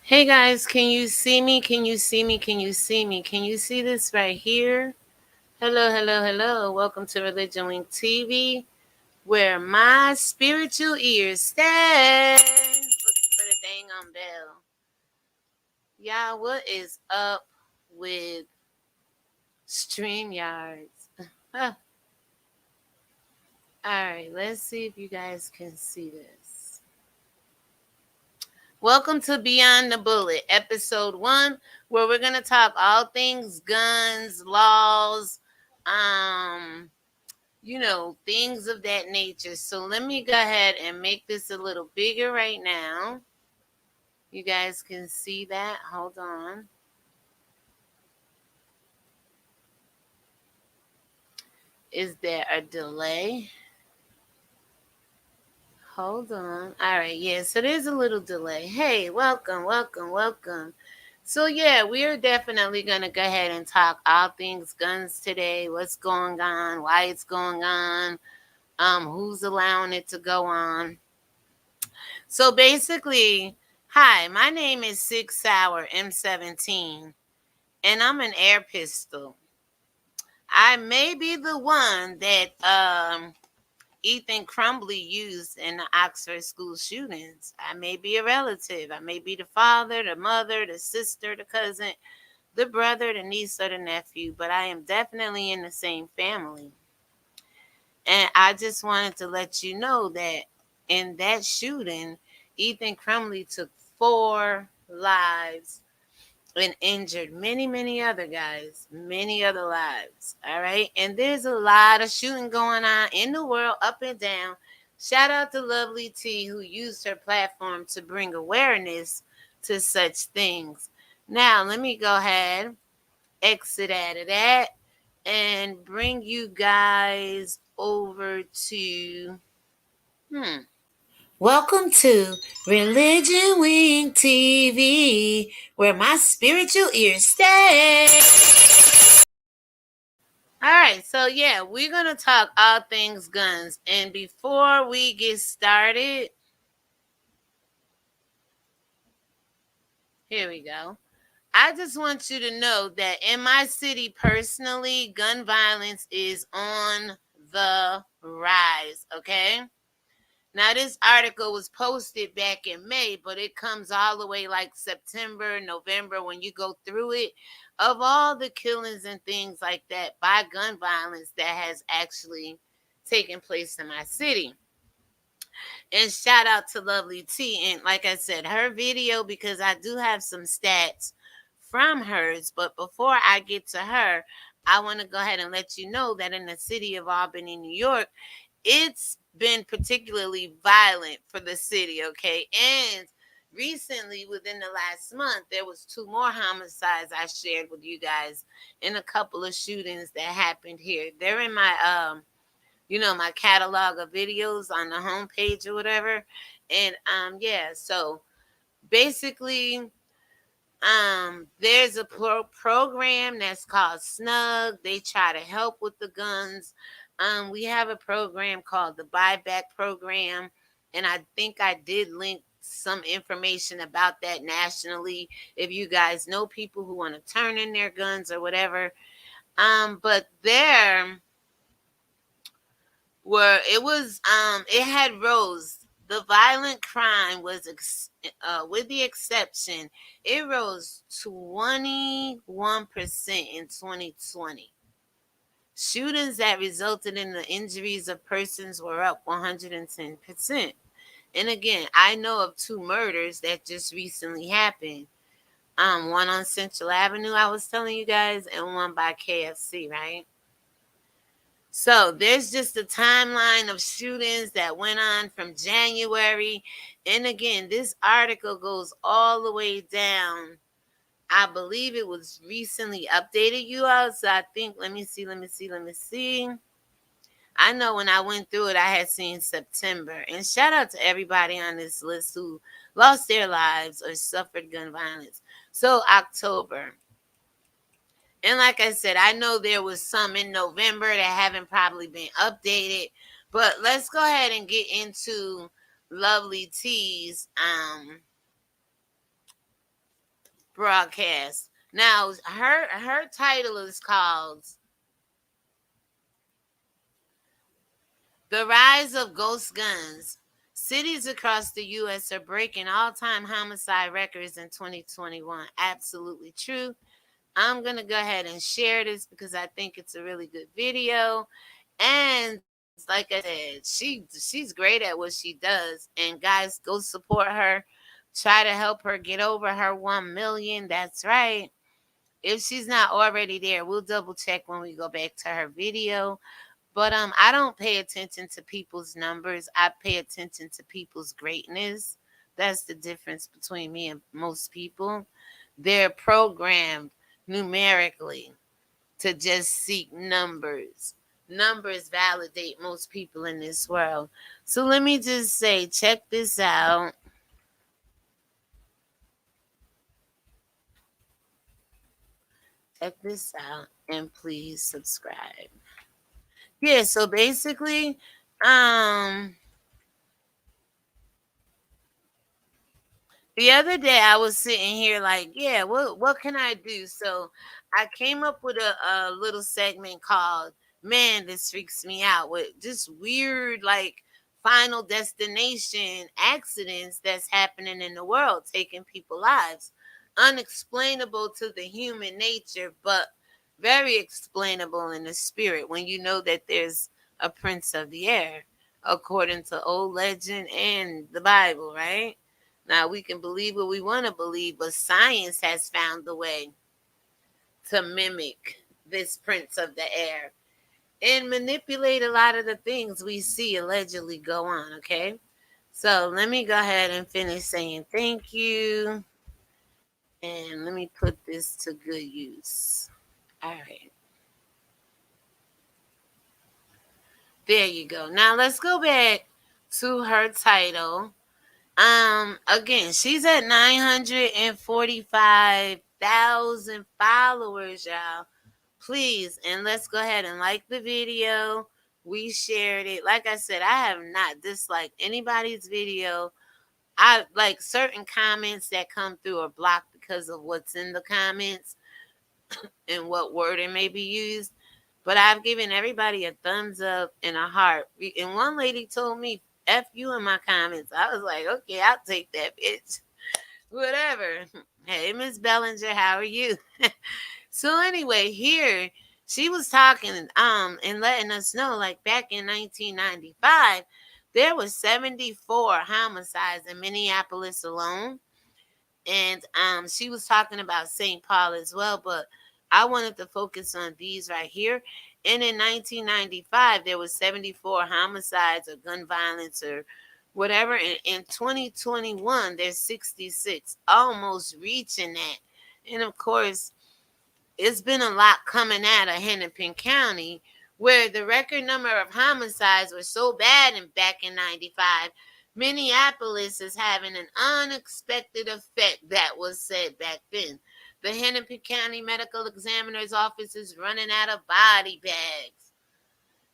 Hey guys, can you see me? Can you see me? Can you see me? Can you see this right here? Hello, hello, hello. Welcome to ReligionWinked TV, where my spiritual ears stand. Looking for the dang on bell. Y'all, what is up with StreamYards? Alright, let's see if you guys can see this. Welcome to Beyond the Bullet, episode 1, where we're going to talk all things guns, laws, things of that nature. So let me go ahead and make this a little bigger right now. You guys can see that. Hold on. Is there a delay? Hold on. All right. Yeah, so there's a little delay. Hey, welcome, welcome, welcome. So yeah, we're definitely going to go ahead and talk all things guns today. What's going on, why it's going on, who's allowing it to go on. So basically, hi, my name is Six Sour M17, and I'm an air pistol. I may be the one that Ethan Crumbley used in the Oxford school shootings. I may be a relative. I may be the father, the mother, the sister, the cousin, the brother, the niece, or the nephew, but I am definitely in the same family. And I just wanted to let you know that in that shooting, Ethan Crumbley took 4 lives and injured many, many other guys, many other lives. All right. And there's a lot of shooting going on in the world, up and down. Shout out to Lovelyti, who used her platform to bring awareness to such things. Now, let me go ahead, exit out of that, and bring you guys over to Welcome to ReligionWinked TV, where my spiritual ears stay. All right, so yeah, we're going to talk all things guns. And before we get started, here we go. I just want you to know that in my city personally, gun violence is on the rise, okay? Now, this article was posted back in May, but it comes all the way like September, November when you go through it, of all the killings and things like that by gun violence that has actually taken place in my city. And shout out to Lovelyti. And like I said, her video, because I do have some stats from hers. But before I get to her, I want to go ahead and let you know that in the city of Albany, New York, it's been particularly violent for the city, okay? And recently, within the last month, there was 2 more homicides I shared with you guys in a couple of shootings that happened here. They're in my my catalog of videos on the homepage or whatever. And so basically there's a program that's called Snug. They try to help with the guns. We have a program called the Buyback Program, and I think I did link some information about that nationally if you guys know people who want to turn in their guns or whatever. But there where it had rose. The violent crime was with the exception, it rose 21% in 2020. Shootings that resulted in the injuries of persons were up 110%. And again, I know of 2 murders that just recently happened. One on Central Avenue, I was telling you guys, and one by KFC, right? So there's just a timeline of shootings that went on from January. And again, this article goes all the way down. I believe it was recently updated, you all. So I think, let me see. I know when I went through it, I had seen September. And shout out to everybody on this list who lost their lives or suffered gun violence. So October. And like I said, I know there was some in November that haven't probably been updated. But let's go ahead and get into Lovelyty's broadcast. Now, her title is called The Rise of Ghost Guns. Cities across the U.S. are breaking all-time homicide records in 2021. Absolutely true. I'm going to go ahead and share this because I think it's a really good video. And like I said, she's great at what she does. And guys, go support her. Try to help her get over her 1 million. That's right. If she's not already there, we'll double check when we go back to her video. But I don't pay attention to people's numbers. I pay attention to people's greatness. That's the difference between me and most people. They're programmed numerically to just seek numbers. Numbers validate most people in this world. So let me just say, check this out. Check this out and please subscribe. Yeah, so basically, um the other day I was sitting here like, yeah, what can I do? So I came up with a little segment called "Man, This Freaks Me Out" with just weird like final destination accidents that's happening in the world, taking people lives. Unexplainable to the human nature, but very explainable in the spirit when you know that there's a prince of the air, according to old legend and the Bible, right? Now we can believe what we want to believe, but science has found a way to mimic this prince of the air and manipulate a lot of the things we see allegedly go on, okay? So let me go ahead and finish saying thank you. And let me put this to good use. All right. There you go. Now let's go back to her title. Again, she's at 945,000 followers, y'all. Please, and let's go ahead and like the video. We shared it. Like I said, I have not disliked anybody's video. I like certain comments that come through are blocked because of what's in the comments and what wording may be used. But I've given everybody a thumbs up and a heart. And one lady told me, F you in my comments. I was like, okay, I'll take that, bitch. Whatever. Hey, Miss Bellinger, how are you? So anyway, here she was talking and letting us know, like back in 1995, there was 74 homicides in Minneapolis alone. And she was talking about St. Paul as well, but I wanted to focus on these right here. And in 1995, there was 74 homicides or gun violence or whatever. And in 2021, there's 66, almost reaching that. And of course, it's been a lot coming out of Hennepin County, where the record number of homicides was so bad and back in 95. Minneapolis is having an unexpected effect that was said back then. The Hennepin County Medical Examiner's Office is running out of body bags.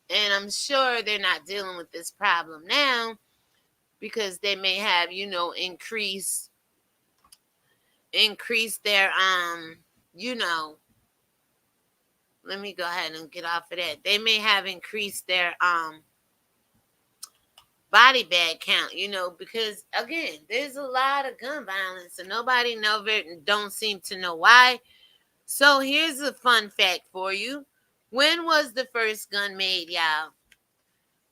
And I'm sure they're not dealing with this problem now because they may have, increased their, let me go ahead and get off of that. They may have increased their, body bag count, because again, there's a lot of gun violence and nobody don't seem to know why. So here's a fun fact for you. When was the first gun made, y'all?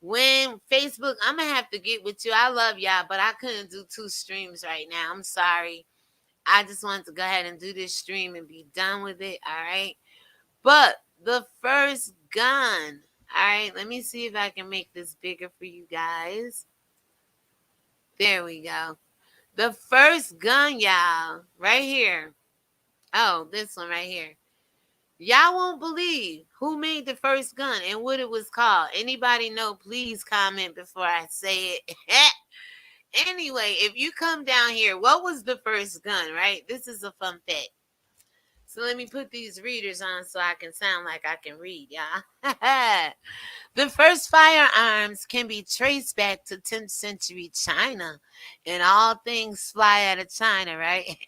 When Facebook, I'm gonna have to get with you. I love y'all, but I couldn't do 2 streams right now. I'm sorry. I just wanted to go ahead and do this stream and be done with it. All right. But the first gun, all right, let me see if I can make this bigger for you guys. There we go. The first gun, y'all, right here. Oh, this one right here. Y'all won't believe who made the first gun and what it was called. Anybody know? Please comment before I say it. Anyway, if you come down here, what was the first gun, right? This is a fun fact. So let me put these readers on so I can sound like I can read, y'all. The first firearms can be traced back to 10th century China, and all things fly out of China, right?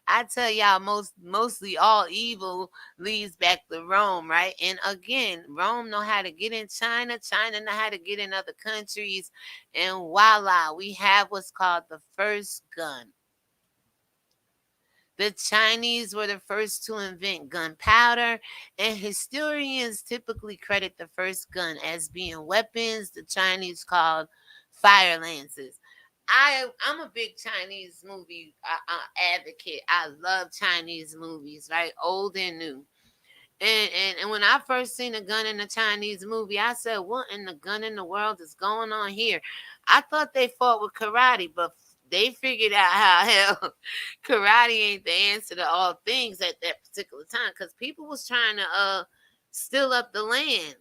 I tell y'all, mostly all evil leads back to Rome, right? And again, Rome know how to get in China, China know how to get in other countries, and voila, we have what's called the first gun. The Chinese were the first to invent gunpowder, and historians typically credit the first gun as being weapons the Chinese called fire lances. I'm a big Chinese movie advocate. I love Chinese movies, right? Old and new. And when I first seen a gun in a Chinese movie, I said, "What in the gun in the world is going on here?" I thought they fought with karate, but they figured out how hell karate ain't the answer to all things at that particular time, because people was trying to steal up the land,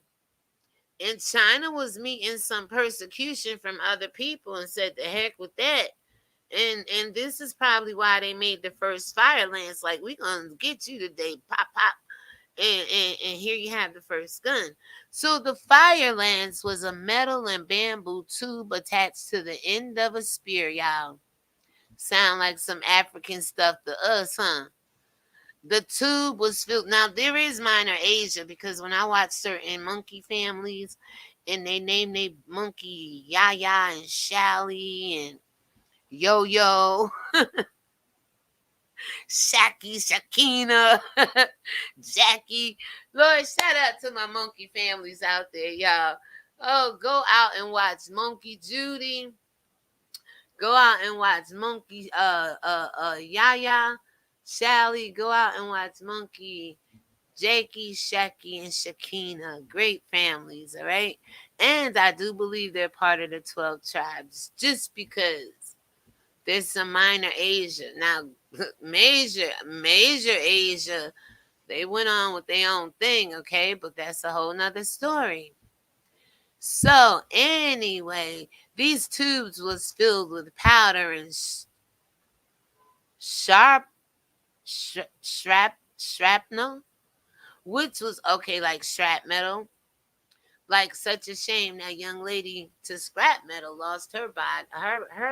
and China was meeting some persecution from other people and said, "The heck with that." And this is probably why they made the first fire lance. Like, we gonna get you today, pop pop. And here you have the first gun. So the fire lance was a metal and bamboo tube attached to the end of a spear, y'all. Sound like some African stuff to us, huh? The tube was filled. Now, there is minor Asia, because when I watch certain monkey families and they name their monkey Yaya and Shally and Yo Yo, Shaki, Shakina, Jackie. Lord, shout out to my monkey families out there, y'all. Oh, go out and watch Monkey Judy. Go out and watch Monkey Yaya, Shally. Go out and watch Monkey Jakey, Shaki, and Shakina. Great families, all right? And I do believe they're part of the 12 tribes, just because there's some minor Asia. Now, major Asia, they went on with their own thing, okay? But that's a whole nother story. So, anyway, these tubes was filled with powder and sharp shrapnel, which was okay, like shrapnel. Like, such a shame that young lady to scrap metal lost her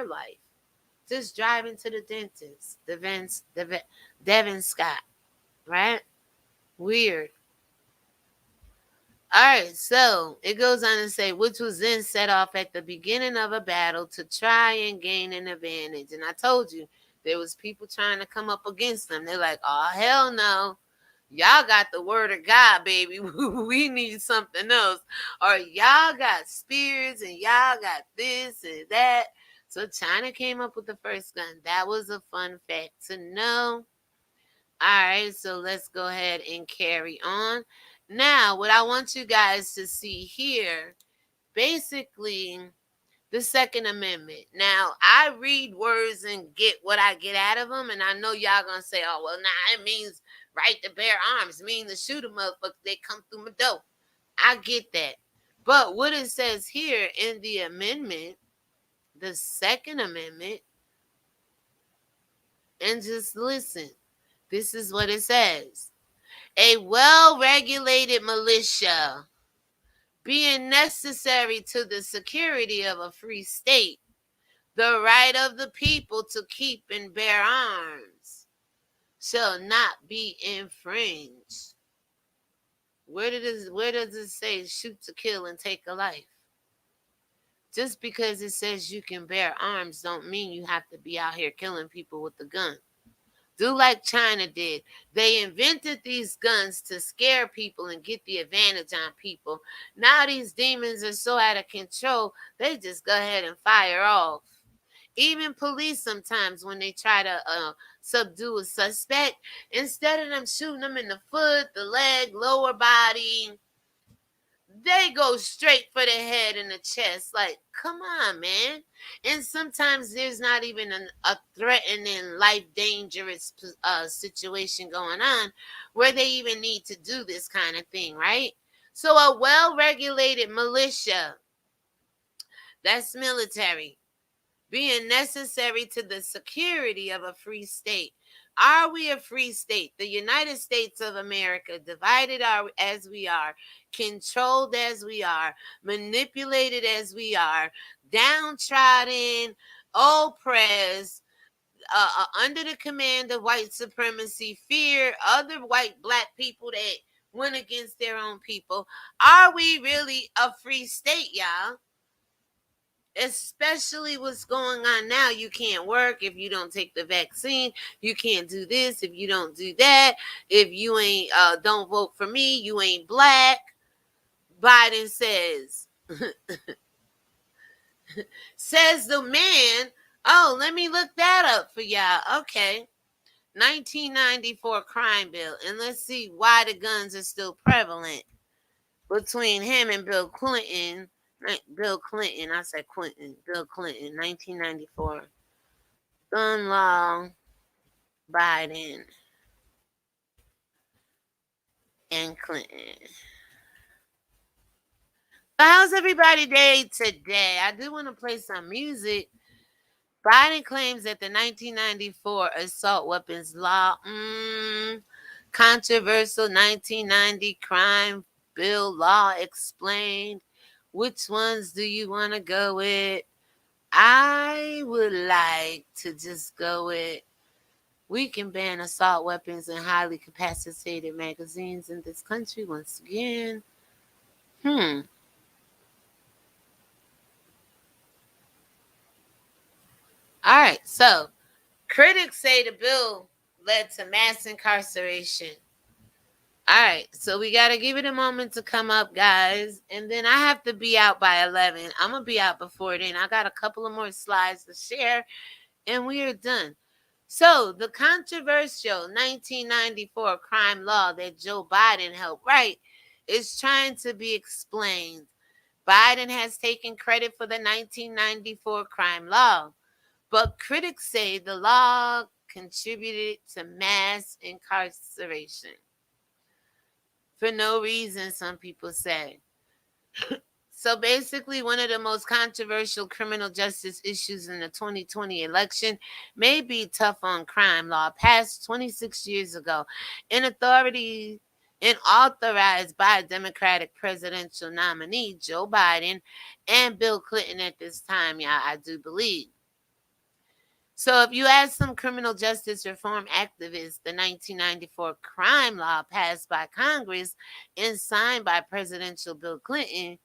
life just driving to the dentist. Devin Scott, right? Weird. All right, so it goes on to say, which was then set off at the beginning of a battle to try and gain an advantage. And I told you, there was people trying to come up against them. They're like, "Oh, hell no. Y'all got the word of God, baby. We need something else. Or y'all got spears and y'all got this and that." So China came up with the first gun. That was a fun fact to know. All right, so let's go ahead and carry on. Now, what I want you guys to see here, basically, the Second Amendment. Now, I read words and get what I get out of them, and I know y'all gonna say, "Oh, well, nah, it means right to bear arms, mean to shoot a motherfucker, they come through my door." I get that. But what it says here in the amendment, the Second Amendment, and just listen, this is what it says. A well-regulated militia being necessary to the security of a free state, the right of the people to keep and bear arms shall not be infringed. Where does it say shoot to kill and take a life? Just because it says you can bear arms don't mean you have to be out here killing people with a gun. Do like China did. They invented these guns to scare people and get the advantage on people. Now these demons are so out of control, they just go ahead and fire off. Even police sometimes, when they try to subdue a suspect, instead of them shooting them in the foot, the leg, lower body, they go straight for the head and the chest. Like, come on, man. And sometimes there's not even a threatening, life dangerous situation going on where they even need to do this kind of thing, right? So a well-regulated militia, that's military, being necessary to the security of a free state. Are we a free state? The United States of America, divided as we are, controlled as we are, manipulated as we are, downtrodden, oppressed, under the command of white supremacy, fear other white black people that went against their own people. Are we really a free state, y'all? Especially what's going on now. You can't work if you don't take the vaccine. You can't do this if you don't do that. If you ain't don't vote for me, you ain't black. Biden says the man. Oh, let me look that up for y'all. Okay. 1994 crime bill. And let's see why the guns are still prevalent between him and Bill Clinton. Bill Clinton, I said Clinton. Bill Clinton, 1994. Gun law, Biden, and Clinton. So how's everybody day today? I do want to play some music. Biden claims that the 1994 assault weapons law, controversial 1990 crime bill law explained. Which ones do you want to go with? I would like to just go with, we can ban assault weapons and highly capacitated magazines in this country once again. All right, so critics say the bill led to mass incarceration. All right, so we got to give it a moment to come up, guys. And then I have to be out by 11. I'm going to be out before then. I got a couple of more slides to share, and we are done. So the controversial 1994 crime law that Joe Biden helped write is trying to be explained. Biden has taken credit for the 1994 crime law, but critics say the law contributed to mass incarceration. For no reason, some people say. So basically, one of the most controversial criminal justice issues in the 2020 election may be tough on crime law passed 26 years ago and authorized by Democratic presidential nominee Joe Biden and Bill Clinton at this time, y'all, I do believe. So if you ask some criminal justice reform activists, the 1994 crime law passed by Congress and signed by President Bill Clinton,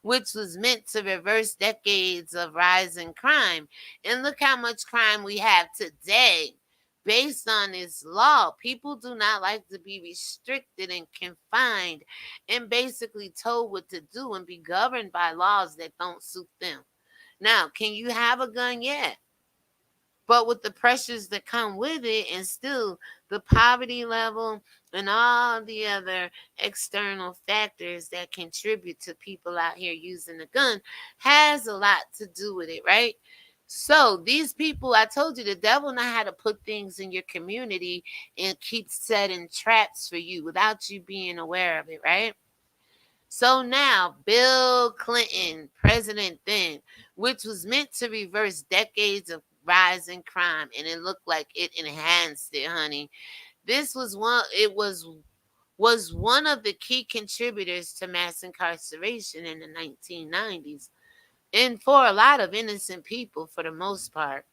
which was meant to reverse decades of rising crime. And look how much crime we have today based on this law. People do not like to be restricted and confined and basically told what to do and be governed by laws that don't suit them. Now, can you have a gun? Yeah. But with the pressures that come with it, and still the poverty level and all the other external factors that contribute to people out here using a gun, has a lot to do with it, right? So these people, I told you, the devil know how to put things in your community and keep setting traps for you without you being aware of it, right? So now, Bill Clinton, president then, which was meant to reverse decades of rising crime, and it looked like it enhanced it, honey. This was one of the key contributors to mass incarceration in the 1990s, and for a lot of innocent people, for the most part,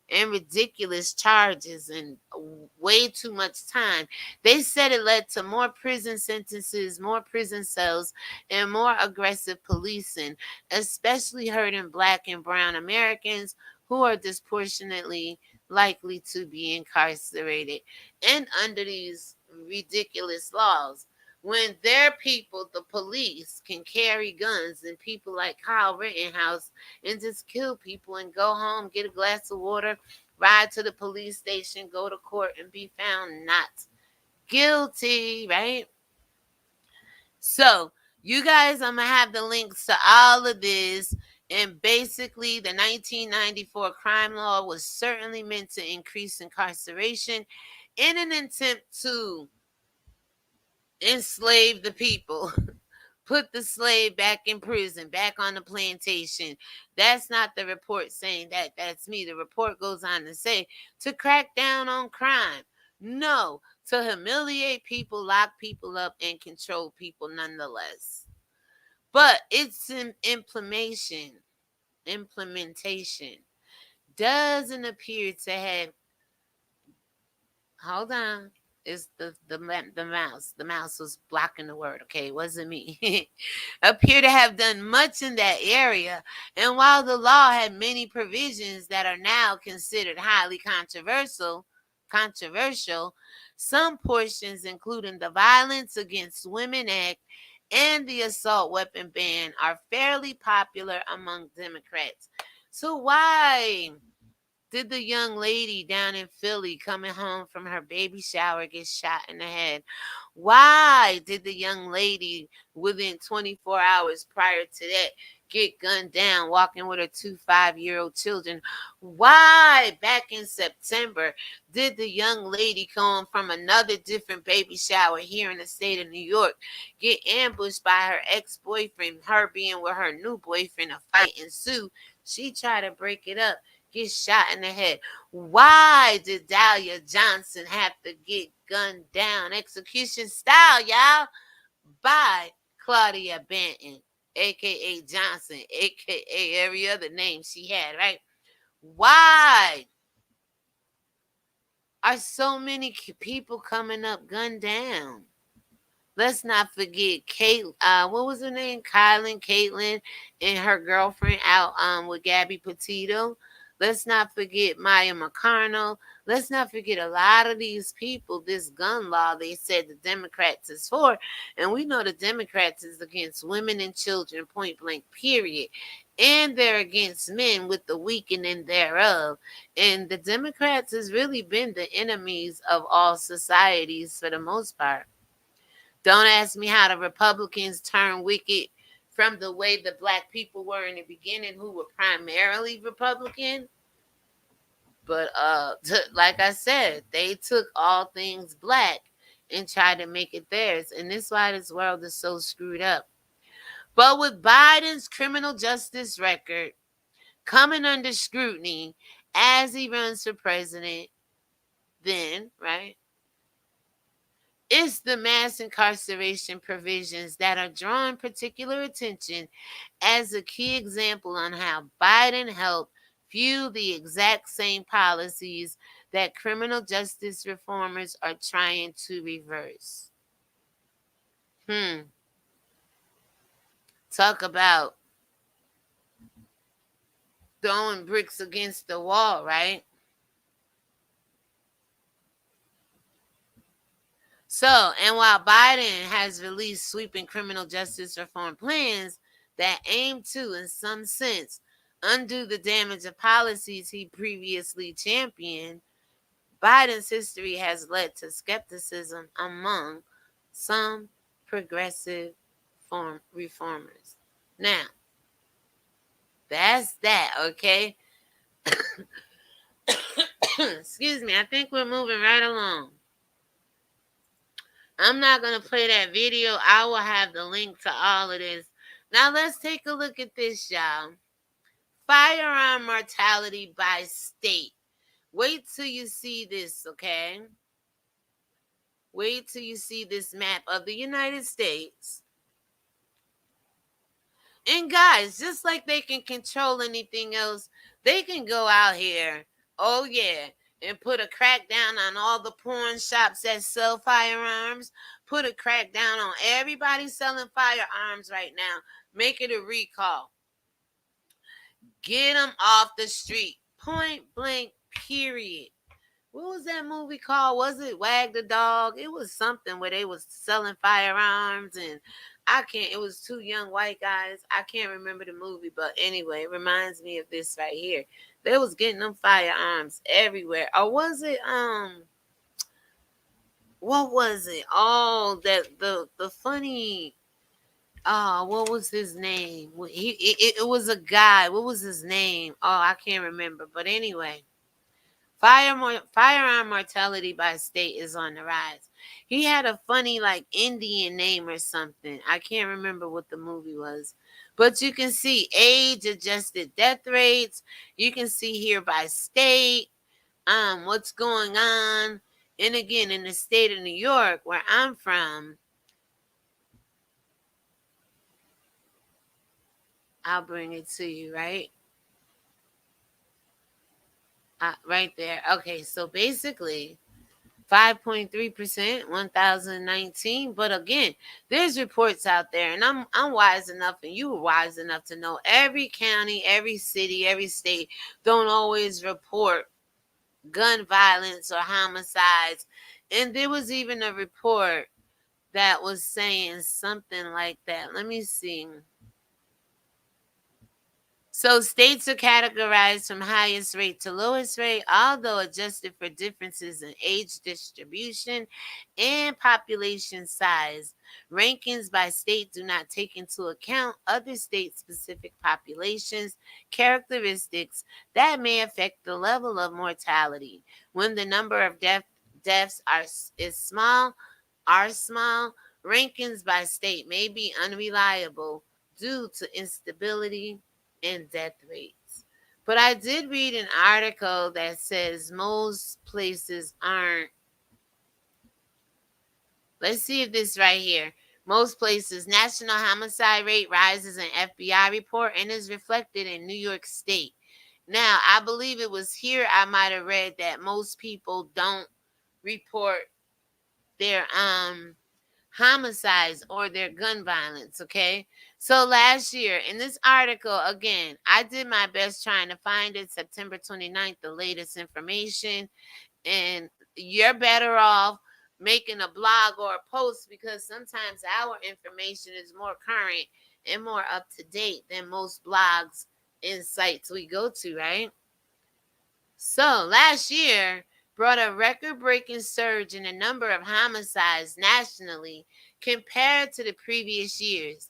and ridiculous charges and way too much time. They said it led to more prison sentences, more prison cells, and more aggressive policing, especially hurting Black and brown Americans who are disproportionately likely to be incarcerated. And under these ridiculous laws, when their people, the police, can carry guns, and people like Kyle Rittenhouse and just kill people and go home, get a glass of water, ride to the police station, go to court, and be found not guilty, right? So, you guys, I'm going to have the links to all of this. And basically, the 1994 crime law was certainly meant to increase incarceration in an attempt to enslave the people. Put the slave back in prison, back on the plantation. That's not the report saying that. That's me. The report goes on to say to crack down on crime. No, to humiliate people, lock people up, and control people nonetheless. But it's an implementation. doesn't appear to have, hold on. It's the mouse. The mouse was blocking the word. Okay, it wasn't me. Appear to have done much in that area. And while the law had many provisions that are now considered highly controversial, some portions, including the Violence Against Women Act and the assault weapon ban, are fairly popular among Democrats. So why did the young lady down in Philly coming home from her baby shower get shot in the head? Why did the young lady within 24 hours prior to that get gunned down walking with her 2 5-year-old children? Why back in September did the young lady come from another different baby shower here in the state of New York get ambushed by her ex-boyfriend, her being with her new boyfriend, a fight ensued? She tried to break it up, get shot in the head. Why did Dahlia Johnson have to get gunned down execution style, y'all, by Claudia Banton, aka Johnson, aka every other name she had, right? Why are so many people coming up gunned down? Let's not forget Kate. What was her name? Caitlin, and her girlfriend out with Gabby Petito. Let's not forget Maya McConnell. Let's not forget a lot of these people. This gun law they said the Democrats is for, and we know the Democrats is against women and children, point blank, period. And they're against men with the weakening thereof. And the Democrats has really been the enemies of all societies for the most part. Don't ask me how the Republicans turned wicked from the way the black people were in the beginning, who were primarily Republican. But like I said, they took all things black and tried to make it theirs. And this is why this world is so screwed up. But with Biden's criminal justice record coming under scrutiny as he runs for president, then, right? It's the mass incarceration provisions that are drawing particular attention as a key example on how Biden helped fuel the exact same policies that criminal justice reformers are trying to reverse. Talk about throwing bricks against the wall, right? So, and while Biden has released sweeping criminal justice reform plans that aim to, in some sense, undo the damage of policies he previously championed, Biden's history has led to skepticism among some progressive reformers. Now, that's that, okay? Excuse me, I think we're moving right along. I'm not going to play that video. I will have the link to all of this. Now, let's take a look at this, y'all. Firearm mortality by state. Wait till you see this, okay? Wait till you see this map of the United States. And guys, just like they can control anything else, they can go out here, oh yeah, and put a crackdown on all the pawn shops that sell firearms, put a crackdown on everybody selling firearms right now, make it a recall. Get them off the street. Point blank, period. What was that movie called? Was it Wag the Dog? It was something where they was selling firearms, and it was two young white guys. I can't remember the movie, but anyway, it reminds me of this right here. They was getting them firearms everywhere. Or was it what was it? Oh, that the funny what was his name? It was a guy. What was his name? Oh, I can't remember. But anyway, firearm mortality by state is on the rise. He had a funny like Indian name or something. I can't remember what the movie was. But you can see age adjusted death rates. You can see here by state what's going on. And again, in the state of New York, where I'm from, I'll bring it to you, right? Right there. Okay, so basically 5.3%, 1019. But again, there's reports out there, and I'm wise enough, and you were wise enough to know every county, every city, every state don't always report gun violence or homicides. And there was even a report that was saying something like that. Let me see. So states are categorized from highest rate to lowest rate, although adjusted for differences in age distribution and population size. Rankings by state do not take into account other state-specific populations characteristics that may affect the level of mortality. When the number of deaths is small, are small, rankings by state may be unreliable due to instability and death rates. But I did read an article that says most places aren't. Let's see if this right here. Most places, national homicide rate rises in FBI report and is reflected in New York State. Now, I believe it was here I might have read that most people don't report their homicides or their gun violence, okay? So last year, in this article, again, I did my best trying to find it, September 29th, the latest information, and you're better off making a blog or a post because sometimes our information is more current and more up to date than most blogs and sites we go to, right? So last year brought a record-breaking surge in the number of homicides nationally compared to the previous years.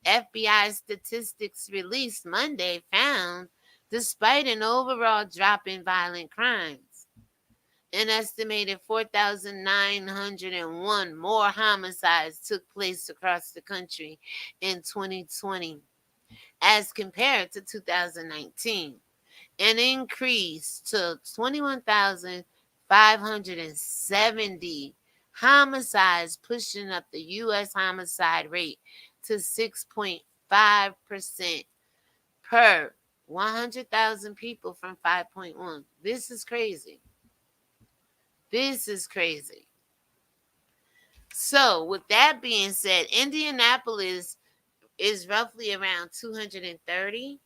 FBI statistics released Monday found, despite an overall drop in violent crimes, an estimated 4,901 more homicides took place across the country in 2020 as compared to 2019, an increase to 21,570 homicides, pushing up the U.S. homicide rate to 6.5% per 100,000 people from 5.1. This is crazy. This is crazy. So, with that being said, Indianapolis is roughly around 230.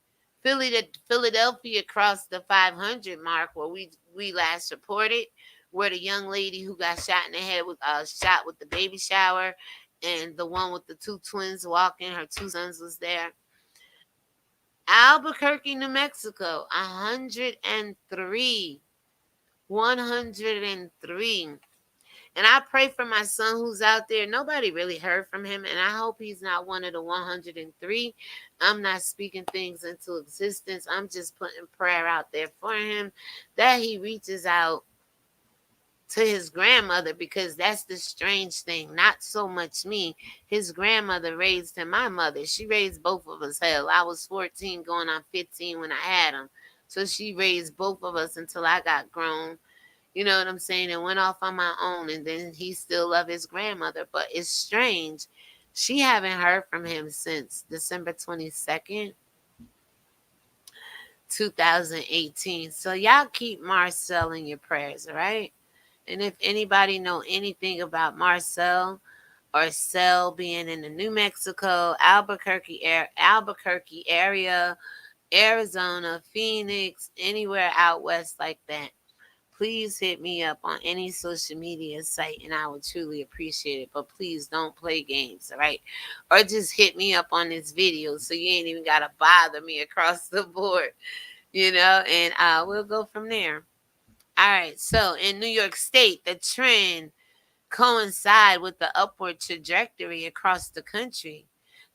Philadelphia crossed the 500 mark where we last reported, where the young lady who got shot in the head with shot with the baby shower, and the one with the two twins walking, her two sons was there. Albuquerque, New Mexico, 103. 103. And I pray for my son who's out there. Nobody really heard from him, and I hope he's not one of the 103. I'm not speaking things into existence. I'm just putting prayer out there for him that he reaches out to his grandmother, because that's the strange thing. Not so much me. His grandmother raised him. My mother, she raised both of us. Hell, I was 14 going on 15 when I had him. So she raised both of us until I got grown. You know what I'm saying? And went off on my own. And then he still loved his grandmother. But it's strange. She haven't heard from him since December 22nd, 2018. So y'all keep Marcel in your prayers, all right? And if anybody know anything about Marcel or Cell being in the New Mexico, Albuquerque area, Arizona, Phoenix, anywhere out west like that, please hit me up on any social media site and I would truly appreciate it. But please don't play games, all right? Or just hit me up on this video so you ain't even got to bother me across the board, and we'll go from there. All right, so in New York State, the trend coincide with the upward trajectory across the country.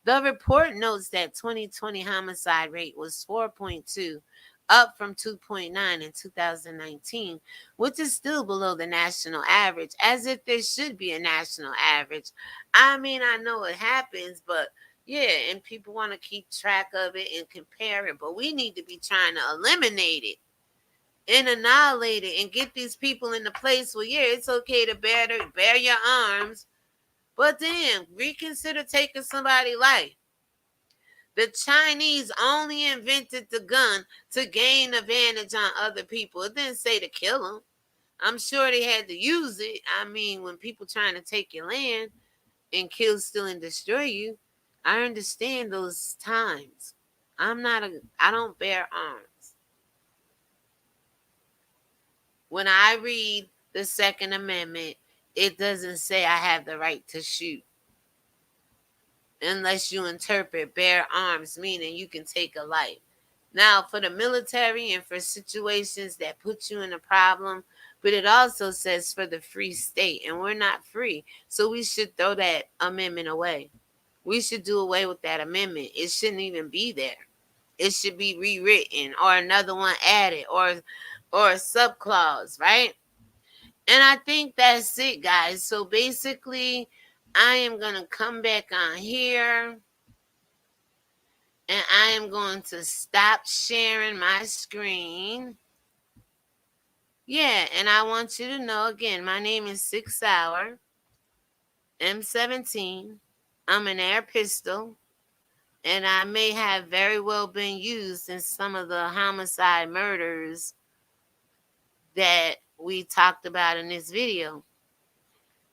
The report notes that 2020 homicide rate was 4.2, up from 2.9 in 2019, which is still below the national average, as if there should be a national average. I mean, I know it happens, but yeah, and people want to keep track of it and compare it, but we need to be trying to eliminate it and annihilate it and get these people in the place where, yeah, it's okay to bear your arms, but then reconsider taking somebody's life. The Chinese only invented the gun to gain advantage on other people. It didn't say to kill them. I'm sure they had to use it. I mean, when people trying to take your land and kill, steal, and destroy you, I understand those times. I don't bear arms. When I read the Second Amendment, it doesn't say I have the right to shoot. Unless you interpret bear arms, meaning you can take a life. Now, for the military and for situations that put you in a problem, but it also says for the free state, and we're not free. So we should throw that amendment away. We should do away with that amendment. It shouldn't even be there. It should be rewritten or another one added or a subclause, right? And I think that's it, guys. So basically, I am going to come back on here and I am going to stop sharing my screen. Yeah, and I want you to know again, my name is 6 Hour, M17. I'm an air pistol, and I may have very well been used in some of the homicide murders that we talked about in this video.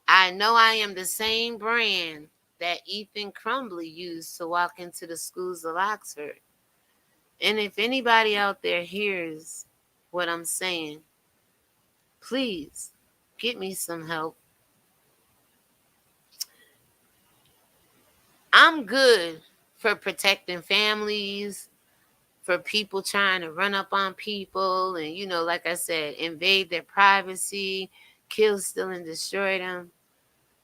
I know I am the same brand that Ethan Crumbly used to walk into the schools of Oxford. And if anybody out there hears what I'm saying, please get me some help. I'm good for protecting families, for people trying to run up on people and, like I said, invade their privacy, kill, steal, and destroy them.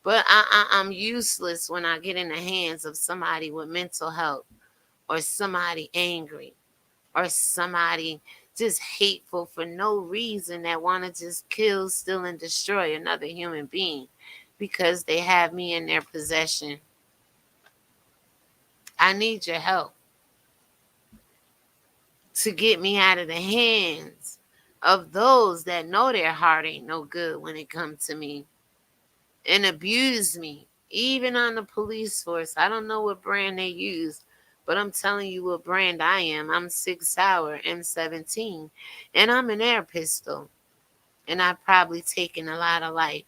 But I'm useless when I get in the hands of somebody with mental health or somebody angry or somebody just hateful for no reason that want to just kill, steal, and destroy another human being because they have me in their possession. I need your help to get me out of the hands of those that know their heart ain't no good when it comes to me and abuse me, even on the police force. I don't know what brand they use, but I'm telling you what brand I am. I'm 6 Hour, M17, and I'm an air pistol, and I've probably taken a lot of life.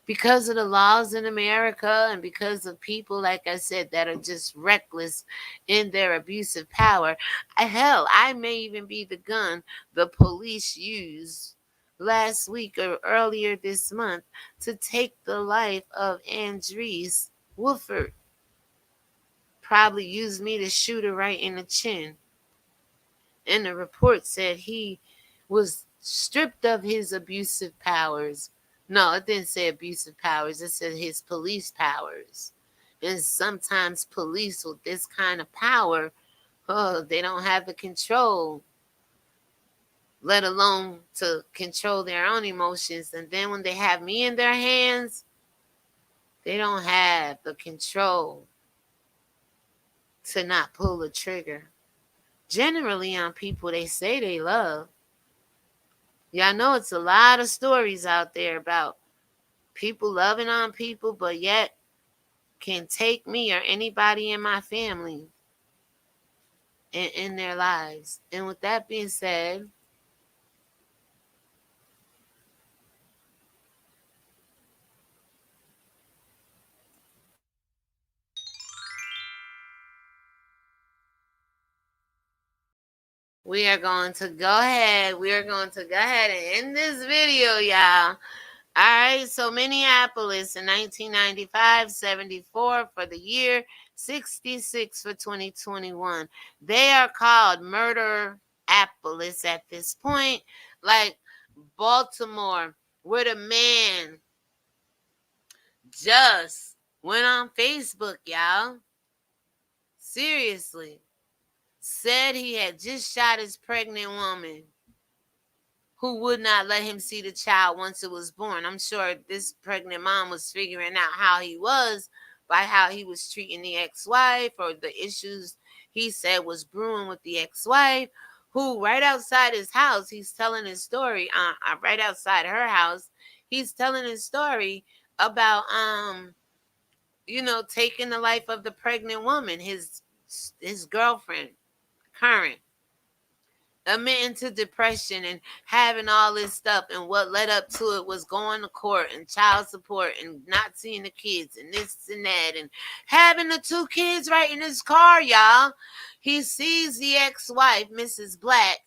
Because of the laws in America and because of people, like I said, that are just reckless in their abusive power. Hell, I may even be the gun the police used last week or earlier this month to take the life of Andrees Woodford. Probably used me to shoot her right in the chin. And the report said he was stripped of his abusive powers. No, it didn't say abusive powers. It said his police powers. And sometimes police with this kind of power, they don't have the control, let alone to control their own emotions. And then when they have me in their hands, they don't have the control to not pull the trigger. Generally on people they say they love. Y'all know it's a lot of stories out there about people loving on people, but yet can take me or anybody in my family in their lives. And with that being said, we are going to go ahead. We are going to go ahead and end this video, y'all. All right, so Minneapolis in 1995, 74 for the year, 66 for 2021. They are called Murder-apolis at this point, like Baltimore, where the man just went on Facebook, y'all. Seriously. Said he had just shot his pregnant woman who would not let him see the child once it was born. I'm sure this pregnant mom was figuring out how he was by how he was treating the ex-wife or the issues he said was brewing with the ex-wife, who right outside his house, he's telling his story, right outside her house, he's telling his story about, taking the life of the pregnant woman, his his girlfriend, current, admitting to depression and having all this stuff, and what led up to it was going to court and child support and not seeing the kids and this and that, and having the 2 kids right in his car, y'all. He sees the ex-wife, Mrs. Black,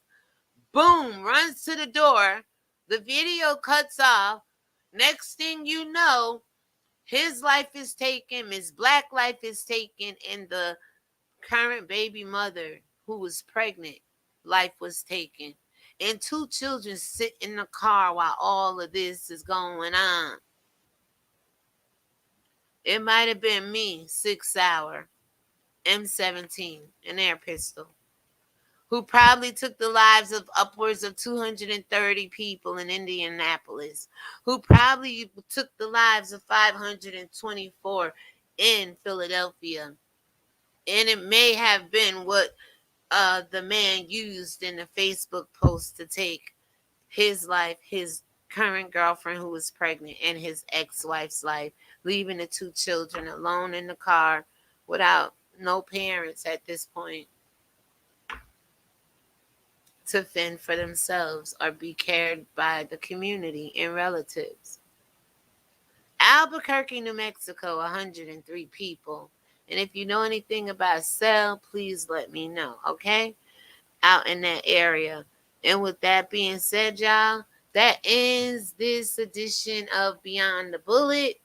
boom, runs to the door. The video cuts off. Next thing you know, his life is taken, Miss Black life is taken, and the current baby mother who was pregnant, life was taken. And 2 children sit in the car while all of this is going on. It might have been me, 6 Hour, M17, an air pistol, who probably took the lives of upwards of 230 people in Indianapolis, who probably took the lives of 524 in Philadelphia. And it may have been what the man used in the Facebook post to take his life, his current girlfriend who was pregnant, and his ex-wife's life, leaving the 2 children alone in the car without no parents at this point to fend for themselves or be cared by the community and relatives. Albuquerque, New Mexico, 103 people. And if you know anything about cell, please let me know, okay? Out in that area. And with that being said, y'all, that ends this edition of Beyond the Bullet.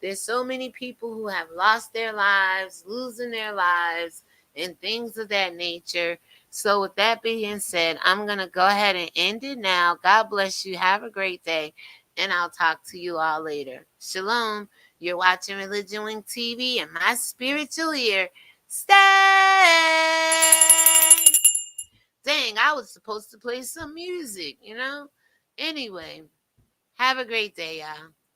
There's so many people who have lost their lives, losing their lives, and things of that nature. So with that being said, I'm going to go ahead and end it now. God bless you. Have a great day. And I'll talk to you all later. Shalom. You're watching ReligionWinked TV, and my spiritual ear. Stay. Dang, I was supposed to play some music, you know? Anyway, have a great day, y'all.